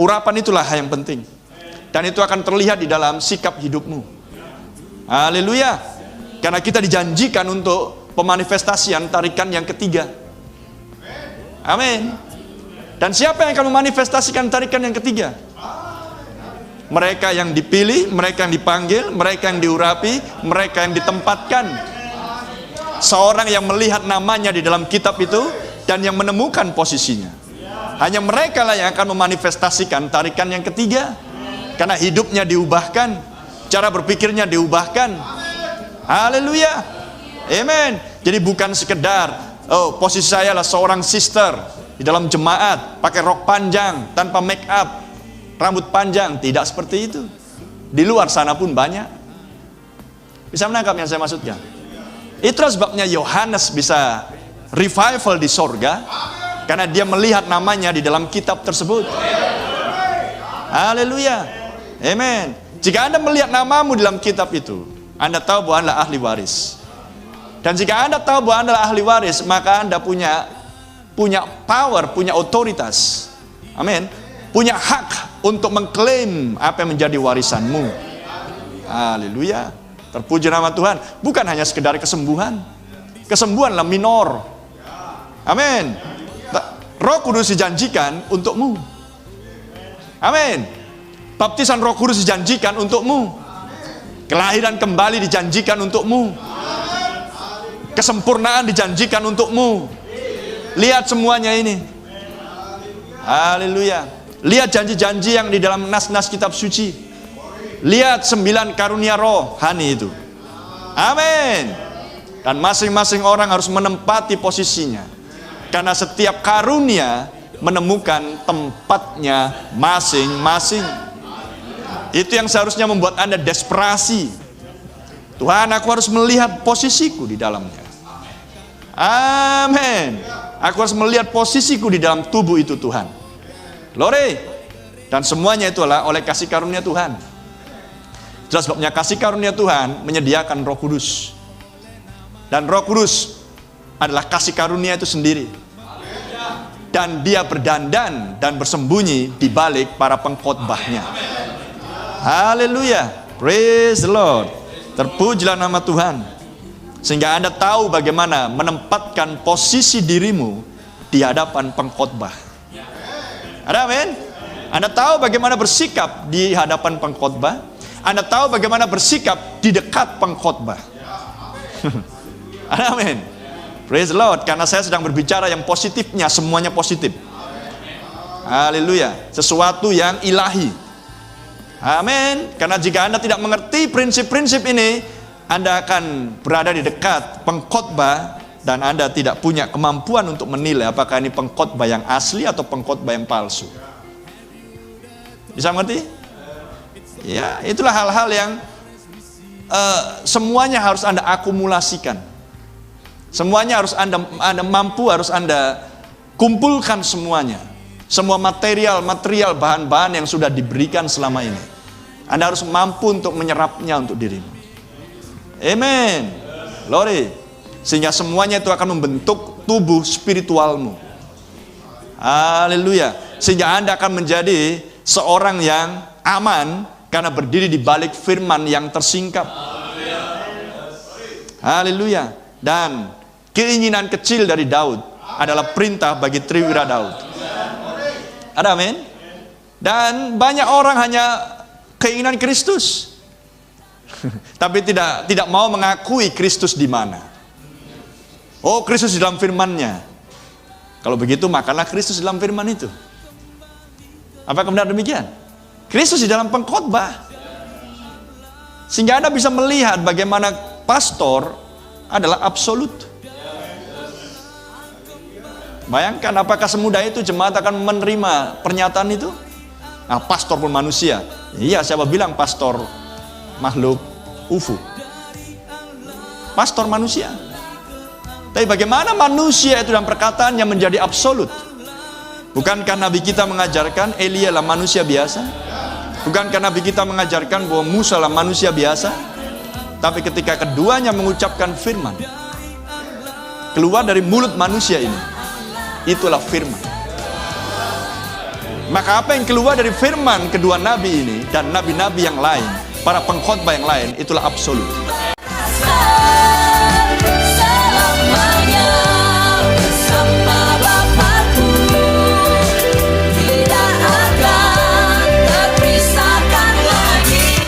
Urapan itulah yang penting. Dan itu akan terlihat di dalam sikap hidupmu. Haleluya. Karena kita dijanjikan untuk pemanifestasian tarikan yang ketiga. Amin. Dan siapa yang akan memanifestasikan tarikan yang ketiga? Mereka yang dipilih, mereka yang dipanggil, mereka yang diurapi, mereka yang ditempatkan. Seorang yang melihat namanya di dalam kitab itu dan yang menemukan posisinya. Hanya mereka lah yang akan memanifestasikan tarikan yang ketiga. Karena hidupnya diubahkan, cara berpikirnya diubahkan. Haleluya. Amen. Jadi bukan sekedar, oh posisi saya adalah seorang sister di dalam jemaat, pakai rok panjang, tanpa make up, rambut panjang. Tidak seperti itu. Di luar sana pun banyak. Bisa menangkap yang saya maksudkan? Itulah sebabnya Yohanes bisa revival di sorga, karena dia melihat namanya di dalam kitab tersebut. Haleluya. Amen. Jika Anda melihat namamu di dalam kitab itu, Anda tahu bahwa Anda ahli waris. Dan jika Anda tahu bahwa Anda ahli waris, maka Anda punya power, punya otoritas. Amin. Punya hak untuk mengklaim apa yang menjadi warisanmu. Haleluya. Terpuji nama Tuhan. Bukan hanya sekedar kesembuhan. Kesembuhanlah minor. Amin. Roh Kudus dijanjikan untukmu. Amin. Baptisan Roh Kudus dijanjikan untukmu. Kelahiran kembali dijanjikan untukmu. Kesempurnaan dijanjikan untukmu. Lihat semuanya ini. Haleluya. Lihat janji-janji yang di dalam nas-nas kitab suci. Lihat 9 karunia rohani itu. Amin. Dan masing-masing orang harus menempati posisinya. Karena setiap karunia menemukan tempatnya masing-masing. Itu yang seharusnya membuat Anda desperasi. Tuhan, aku harus melihat posisiku di dalamnya. Amin. Aku harus melihat posisiku di dalam tubuh itu, Tuhan. Glory. Dan semuanya itu adalah oleh kasih karunia Tuhan. Jelas sebabnya kasih karunia Tuhan menyediakan Roh Kudus. Dan Roh Kudus adalah kasih karunia itu sendiri. Dan dia berdandan dan bersembunyi di balik para pengkhotbahnya. Haleluya. Praise the Lord. Terpujilah nama Tuhan. Sehingga Anda tahu bagaimana menempatkan posisi dirimu di hadapan pengkhotbah. Ada amin? Anda tahu bagaimana bersikap di hadapan pengkhotbah. Anda tahu bagaimana bersikap di dekat pengkhotbah. Amin. Praise the Lord. Karena saya sedang berbicara yang positifnya, semuanya positif. Haleluya. Sesuatu yang ilahi. Amin. Karena jika Anda tidak mengerti prinsip-prinsip ini, Anda akan berada di dekat pengkhotbah dan Anda tidak punya kemampuan untuk menilai apakah ini pengkhotbah yang asli atau pengkhotbah yang palsu. Bisa mengerti? Ya, itulah hal-hal yang semuanya harus Anda akumulasikan. Semuanya harus Anda mampu, harus Anda kumpulkan semuanya. Semua material, bahan-bahan yang sudah diberikan selama ini. Anda harus mampu untuk menyerapnya untuk dirimu. Amen. Glory. Sehingga semuanya itu akan membentuk tubuh spiritualmu. Haleluya. Sehingga Anda akan menjadi seorang yang aman karena berdiri di balik firman yang tersingkap. Haleluya. Dan keinginan kecil dari Daud adalah perintah bagi Triwira Daud. Ada amin? Dan banyak orang hanya keinginan Kristus. Tapi tidak mau mengakui Kristus di mana. Oh, Kristus di dalam firman-Nya. Kalau begitu makanlah Kristus di dalam firman itu. Apakah benar demikian? Kristus di dalam pengkhotbah. Sehingga Anda bisa melihat bagaimana pastor adalah absolut. Bayangkan apakah semudah itu jemaat akan menerima pernyataan itu? Nah, pastor pun manusia. Iya, siapa bilang pastor makhluk UFO? Pastor manusia. Tapi bagaimana manusia itu dalam perkataannya menjadi absolut? Bukankah Nabi kita mengajarkan Elia lah manusia biasa? Bukankah Nabi kita mengajarkan bahwa Musa lah manusia biasa? Tapi ketika keduanya mengucapkan firman, keluar dari mulut manusia ini, itulah firman. Maka apa yang keluar dari firman kedua nabi ini dan nabi-nabi yang lain, para pengkhotbah yang lain, itulah absolut.